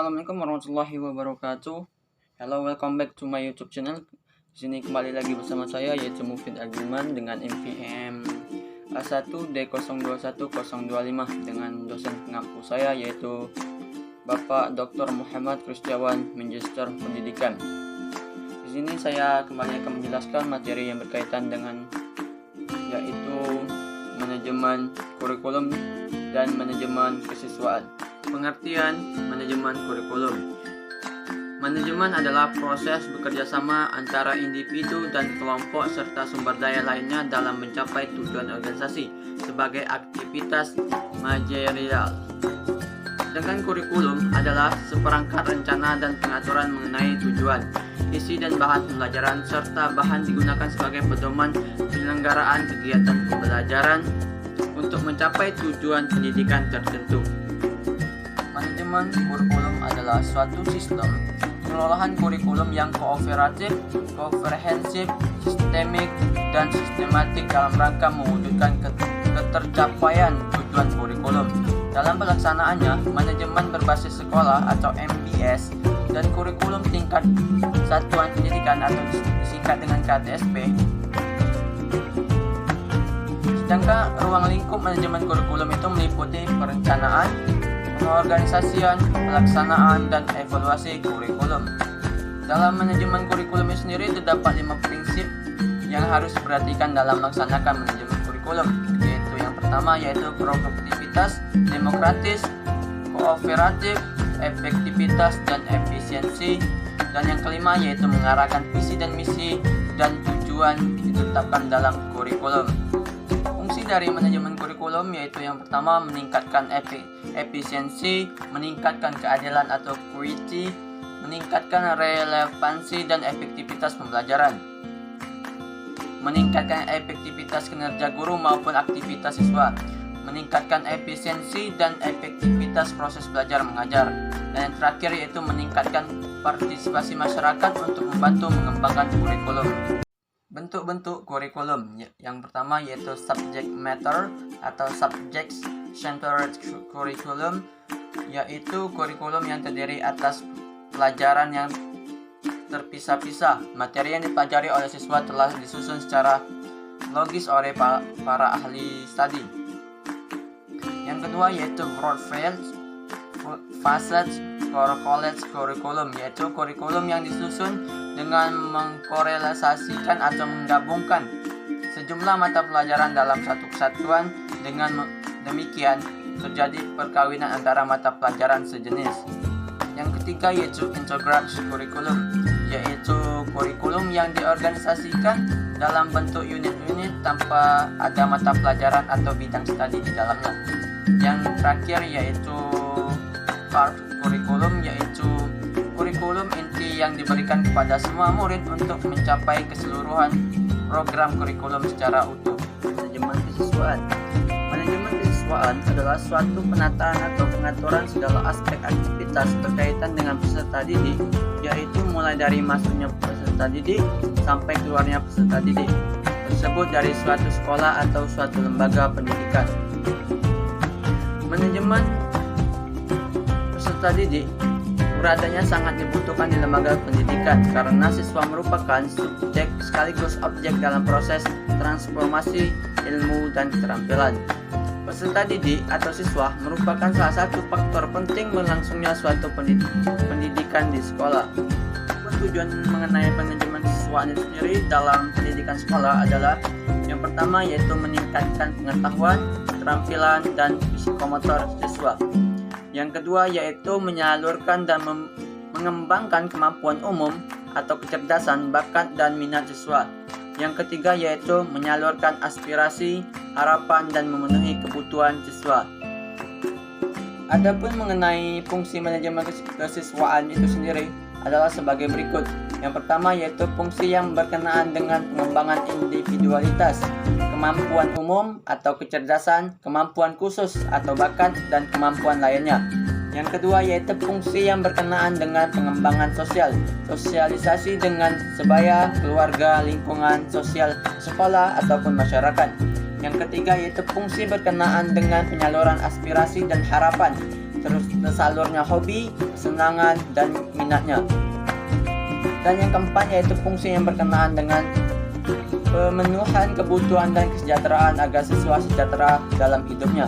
Assalamualaikum warahmatullahi wabarakatuh. Hello, welcome back to my YouTube channel. Di sini kembali lagi bersama saya yaitu Mufid Agilman dengan NPM A1D021025 dengan dosen pengampu saya yaitu Bapak Dr. Muhammad Kristiawan, Magister Pendidikan. Di sini saya kembali akan menjelaskan materi yang berkaitan dengan yaitu manajemen kurikulum dan manajemen kesiswaan. Pengertian manajemen kurikulum. Manajemen adalah proses bekerjasama antara individu dan kelompok serta sumber daya lainnya dalam mencapai tujuan organisasi sebagai aktivitas manajerial. Sedangkan kurikulum adalah seperangkat rencana dan pengaturan mengenai tujuan, isi dan bahan pembelajaran serta bahan digunakan sebagai pedoman penyelenggaraan kegiatan pembelajaran untuk mencapai tujuan pendidikan tertentu. Manajemen kurikulum adalah suatu sistem pengelolaan kurikulum yang kooperatif, komprehensif, sistemik, dan sistematik dalam rangka mewujudkan ketercapaian tujuan kurikulum. Dalam pelaksanaannya, manajemen berbasis sekolah atau MBS dan kurikulum tingkat satuan pendidikan atau disingkat dengan KTSP. Sedangkan ruang lingkup manajemen kurikulum itu meliputi perencanaan, pengorganisasian, pelaksanaan, dan evaluasi kurikulum. Dalam manajemen kurikulum ini sendiri terdapat 5 prinsip yang harus diperhatikan dalam melaksanakan manajemen kurikulum, yaitu yang pertama yaitu produktivitas, demokratis, kooperatif, efektivitas, dan efisiensi, dan yang kelima yaitu mengarahkan visi dan misi dan tujuan ditetapkan dalam kurikulum. Fungsi dari manajemen kurikulum yaitu yang pertama meningkatkan efisiensi, meningkatkan keadilan atau equity, meningkatkan relevansi dan efektivitas pembelajaran, meningkatkan efektivitas kinerja guru maupun aktivitas siswa, meningkatkan efisiensi dan efektivitas proses belajar mengajar, dan yang terakhir yaitu meningkatkan partisipasi masyarakat untuk membantu mengembangkan kurikulum. Bentuk-bentuk kurikulum yang pertama yaitu subject matter atau subject centered curriculum, yaitu kurikulum yang terdiri atas pelajaran yang terpisah-pisah. Materi yang dipelajari oleh siswa telah disusun secara logis oleh para ahli studi. Yang kedua yaitu broad-based facet college curriculum, yaitu kurikulum yang disusun dengan mengkorelasikan atau menggabungkan sejumlah mata pelajaran dalam satu kesatuan. Dengan demikian terjadi perkawinan antara mata pelajaran sejenis. Yang ketiga yaitu integrated curriculum, yaitu kurikulum yang diorganisasikan dalam bentuk unit-unit tanpa ada mata pelajaran atau bidang studi di dalamnya. Yang terakhir yaitu part kurikulum, yaitu kurikulum inti yang diberikan kepada semua murid untuk mencapai keseluruhan program kurikulum secara utuh. Manajemen kesiswaan. Manajemen kesiswaan adalah suatu penataan atau pengaturan segala aspek aktivitas berkaitan dengan peserta didik, yaitu mulai dari masuknya peserta didik sampai keluarnya peserta didik tersebut dari suatu sekolah atau suatu lembaga pendidikan. Manajemen peserta didik beradanya sangat dibutuhkan di lembaga pendidikan karena siswa merupakan subjek sekaligus objek dalam proses transformasi ilmu dan keterampilan. Peserta didik atau siswa merupakan salah satu faktor penting berlangsungnya suatu pendidikan di sekolah. Tujuan mengenai manajemen kesiswaan itu sendiri dalam pendidikan sekolah adalah yang pertama yaitu meningkatkan pengetahuan, keterampilan, dan psikomotor siswa. Yang kedua yaitu menyalurkan dan mengembangkan kemampuan umum atau kecerdasan, bakat, dan minat siswa. Yang ketiga yaitu menyalurkan aspirasi, harapan, dan memenuhi kebutuhan siswa. Adapun mengenai fungsi manajemen kesiswaan itu sendiri adalah sebagai berikut. Yang pertama yaitu fungsi yang berkenaan dengan pengembangan individualitas, kemampuan umum atau kecerdasan, kemampuan khusus atau bakat, dan kemampuan lainnya. Yang kedua yaitu fungsi yang berkenaan dengan pengembangan sosial, sosialisasi dengan sebaya, keluarga, lingkungan sosial, sekolah, ataupun masyarakat. Yang ketiga yaitu fungsi berkenaan dengan penyaluran aspirasi dan harapan, tersalurnya hobi, kesenangan, dan minatnya. Dan yang keempat yaitu fungsi yang berkenaan dengan pemenuhan kebutuhan dan kesejahteraan agar siswa sejahtera dalam hidupnya.